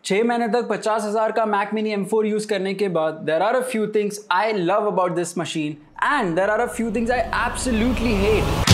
6 महीने तक 50,000 का Mac Mini M4 यूज करने के बाद there are a few things I love about this machine and there are a few things I absolutely hate.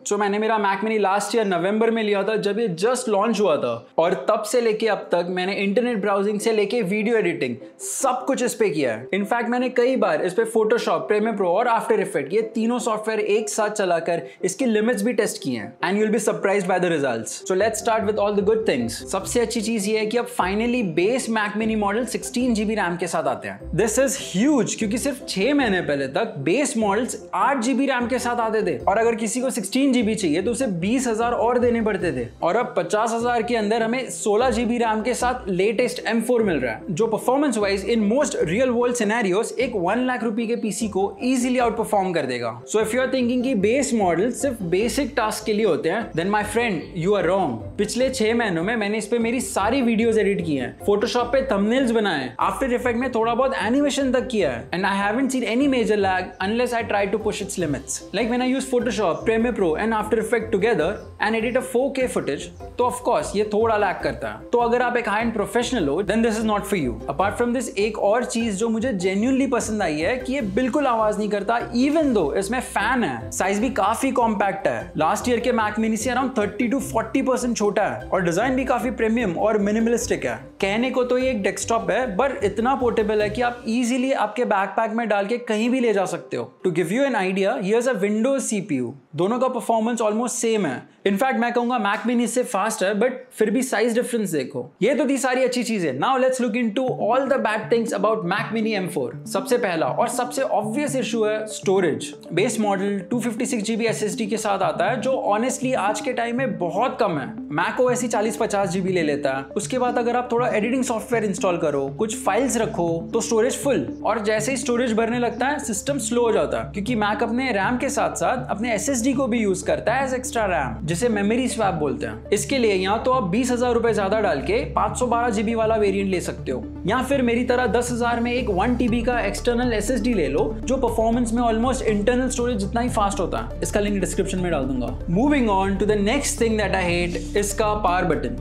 तो मैंने मेरा Mac Mini लास्ट ईयर नवंबर में लिया था जब ये जस्ट लॉन्च हुआ था और तब से लेके अब तक मैंने इंटरनेट ब्राउजिंग से लेके वीडियो एडिटिंग सब कुछ इस पे किया है। इनफैक्ट मैंने कई बार इस पे फोटोशॉप, प्रीमियर प्रो और आफ्टर इफेक्ट ये तीनों सॉफ्टवेयर एक साथ चलाकर इसकी लिमिट्स भी टेस्ट की हैं and you will be surprised by the results. So let's start with all the good things. सबसे अच्छी चीज ये है कि अब finally base Mac Mini model 16 GB RAM के साथ आते हैं। दिस इज ह्यूज क्योंकि सिर्फ 6 महीने पहले तक बेस मॉडल्स 8 GB रैम के साथ आते थे और अगर किसी को 16 GB चाहिए तो उसे 20,000 और देने पड़ते थे और अब 50,000 के अंदर हमें 16 GB रैम के साथ लेटेस्ट M4 मिल रहा है जो performance wise in most real world scenarios एक 1 लाख रुपए के पीसी को इजीली आउट परफॉर्म कर देगा। So if you are thinking कि बेस मॉडल सिर्फ बेसिक टास्क के लिए होते हैं then my friend you are wrong. पिछले 6 महीनों में मैंने इस पे मेरी सारी वीडियोस एडिट की हैं, फोटोशॉप पे थंबनेल्स बनाए, आफ्टर इफेक्ट में थोड़ा बहुत एनिमेशन तक किया है and I haven't seen any major lag unless I try to push its limits. Like when I use Photoshop, Premiere Pro and After Effect together and edit a 4K footage तो of course ये थोड़ा lag करता है। तो अगर आप एक high end professional हो then this is not for you. Apart from this एक और चीज जो मुझे जेन्युइनली पसंद आई है कि ये बिल्कुल आवाज नहीं करता इवन दो इसमें फैन है। साइज भी काफी कॉम्पैक्ट है, लास्ट ईयर के Mac Mini से अराउंड 30 to 40% छोटा है और डिजाइन भी काफी प्रीमियम और मिनिमलिस्टिक है। कहने को तो ये एक डेस्कटॉप है बट इतना पोर्टेबल है कि आप इजीली आपके बैकपैक में डाल के कहीं भी ले जा सकते हो। To give you an idea here's a Windows CPU, दोनों का परफॉर्मेंस ऑलमोस्ट सेम है। इनफैक्ट मैं कहूंगा Mac Mini से फास्ट है बट फिर भी साइज डिफरेंस देखो। ये तो थी सारी अच्छी चीजें। Now let's look into all the bad things about Mac Mini M4। सबसे पहला और सबसे ऑब्वियस इशू है storage. Base model 256 GB SSD के साथ आता है जो ऑनेस्टली आज के टाइम में बहुत कम है। Mac OS ही 40-50 GB ले लेता है। उसके बाद अगर आप थोड़ा एडिटिंग सॉफ्टवेयर इंस्टॉल करो, कुछ फाइल्स रखो तो स्टोरेज फुल और जैसे ही स्टोरेज भरने लगता है सिस्टम स्लो हो जाता है क्योंकि Mac अपने रैम के साथ साथ अपने SSD को भी यूज करता है एज एक्स्ट्रा रैम जिसे मेमोरी स्वैप बोलते हैं। इसके लिए या तो आप 20,000 रुपए ज्यादा डाल के 512 GB वाला वेरिएंट ले सकते हो या फिर मेरी तरह 10,000 में एक 1 TB का एक्सटर्नल SSD ले लो जो परफॉर्मेंस में ऑलमोस्ट इंटरनल स्टोरेज जितना ही फास्ट होता है। इसका लिंक डिस्क्रिप्शन में डाल दूंगा। Moving on to the next thing that I hate, इसका पावर बटन।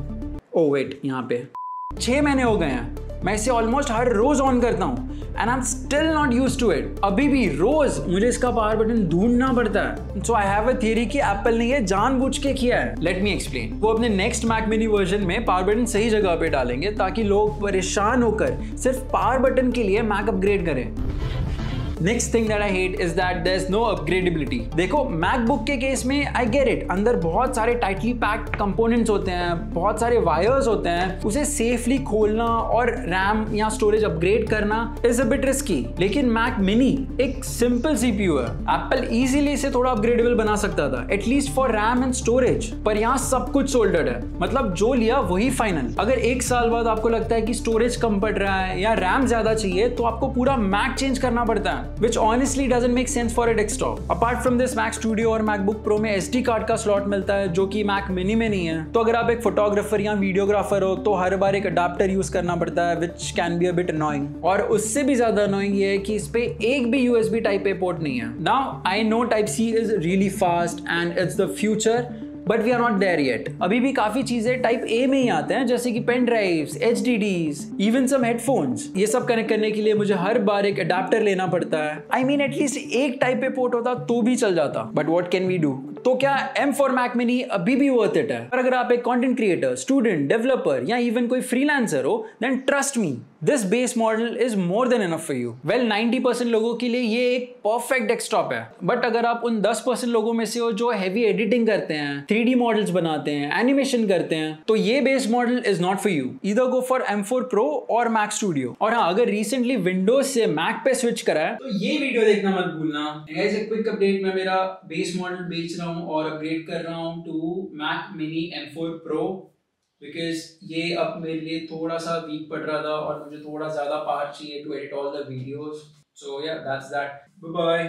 ओ वेट, यहाँ पे 6 महीने हो गए हैं मैं इसे ऑलमोस्ट हर रोज ऑन करता हूँ and I am still not used to it. अभी भी रोज मुझे इसका पावर बटन ढूंढना पड़ता है। सो आई हैव अ थियरी कि एप्पल ने ये जानबूझ के किया है। Let me explain. वो अपने नेक्स्ट Mac Mini वर्जन में पावर बटन सही जगह पे डालेंगे ताकि लोग परेशान होकर सिर्फ पावर बटन के लिए Mac अपग्रेड करें। Next thing that I hate is that there is no upgradeability. देखो MacBook के केस में आई गेट इट, अंदर बहुत सारे टाइटली पैक्ड कंपोनेंट्स होते हैं, बहुत सारे वायर्स होते हैं, उसे सेफली खोलना और रैम या स्टोरेज अपग्रेड करना इज अ बिट रिस्की। लेकिन Mac Mini एक सिंपल CPU है, एप्पल इजीली इसे थोड़ा अपग्रेडेबल बना सकता था at least for RAM and storage, पर यहाँ सब कुछ सोल्डर्ड है। मतलब जो लिया वही फाइनल। अगर 1 साल बाद आपको लगता है कि स्टोरेज कम पड़ रहा है या रैम ज्यादा चाहिए तो आपको पूरा Mac चेंज करना पड़ता है which honestly doesn't make sense for a desktop. Apart from this, Mac Studio और MacBook Pro में SD कार्ड का स्लॉट मिलता है जो कि Mac Mini में नहीं है। तो अगर आप एक फोटोग्राफर या वीडियोग्राफर हो तो हर बार एक अडाप्टर यूज करना पड़ता है which can be a bit annoying। और उससे भी ज्यादा annoying ये है कि इस पे एक भी USB Type A पोर्ट नहीं है। Now I know Type C is really fast and it's the future, but we are not there yet. अभी भी काफी चीजें टाइप ए में ही आते हैं जैसे कि pen drives, HDDs, even some headphones. ये सब कनेक्ट करने के लिए मुझे हर बार एक अडेप्टर लेना पड़ता है। आई मीन एटलीस्ट एक टाइप ए पोर्ट होता तो भी चल जाता, but what can we do. तो क्या M4 Mac Mini अभी भी वर्थ इट है? और अगर आप एक कंटेंट क्रिएटर, स्टूडेंट, डेवलपर या इवन कोई फ्रीलांसर हो then trust me this base model is more than enough for you. Well 90% लोगों के लिए ये एक परफेक्ट डेस्कटॉप है, बट अगर आप उन 10% लोगों में से हो जो हैवी एडिटिंग करते हैं, 3D मॉडल्स बनाते हैं, एनिमेशन करते हैं, तो ये base model is not for you. Either go for M4 Pro और Mac Studio। और हाँ, अगर रिसेंटली विंडोज से Mac पे स्विच करा है तो ये वीडियो देखना मत भूलना। गाइस एक क्विक अपडेट, मैं मेरा बेस मॉडल बेच रहा हूँ और अपग्रेड कर रहा हूँ to Mac Mini M4 Pro because ये अब मेरे लिए थोड़ा सा वीक पड़ रहा था और मुझे थोड़ा ज्यादा पावर चाहिए to edit all the videos. So yeah that's that, bye bye.